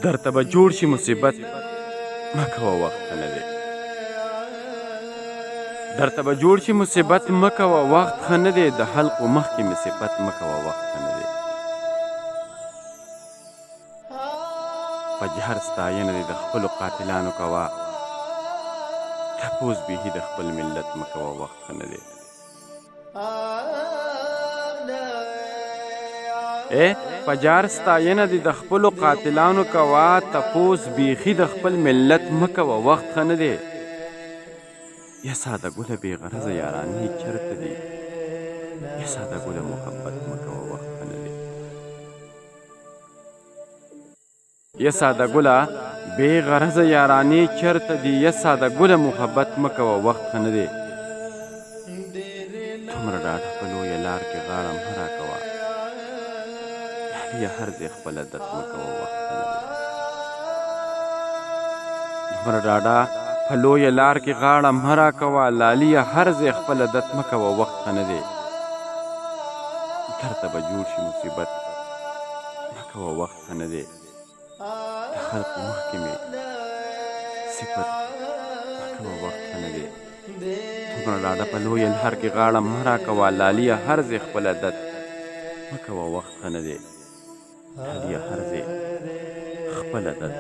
درته به جوړ شي مصیبت مه کوه وخت ښه نه دی. درته به جوړ شي مصیبت مه کوه وخت ښه نه دی. د حلقو مخکې مې صفت مه کوه وخت ښه نه دی. په جهر ستاینه دې د خپلو قاتلانو کوه. تپوس بیخي د خپل ملت مه کوه وخت ښه نه دی. په جهر ستاینه دې د خپلو قاتلانو کوه. تپوس بیخي د خپل ملت مه کوه وخت ښه نه دی. یا ساده ګله بې غرضه یارانې چېرته دي؟ یا ساده ګله محبت مه کوه وخت ښه نه دی. یا ساده ګله بې غرضه یارانې چېرته دي؟ یا ساده ګله محبت مه کوه وخت ښه نه دی. دومره ډاډه په لویه لار کې غاړه مه راکوه. یا هر ځای خپل عادت مه کوه وخت ښه نه دی. دومره ډاډه په لویه لار کې غاړه مه راکوه. لاليه هر ځای خپل عادت مه کوه وخت ښه نه دی. درته به جوړ شي مصیبت مه کوه وخت ښه نه دی. د خلقو مخکې مې صفت مه کوه وخت ښه نه دی. دومره ډاډه په لویه لار کې غاړه مه راکوه. لاليه هر ځای خپل عادت مه کوه وخت ښه نه دی. لاليه هر ځای خپل عادت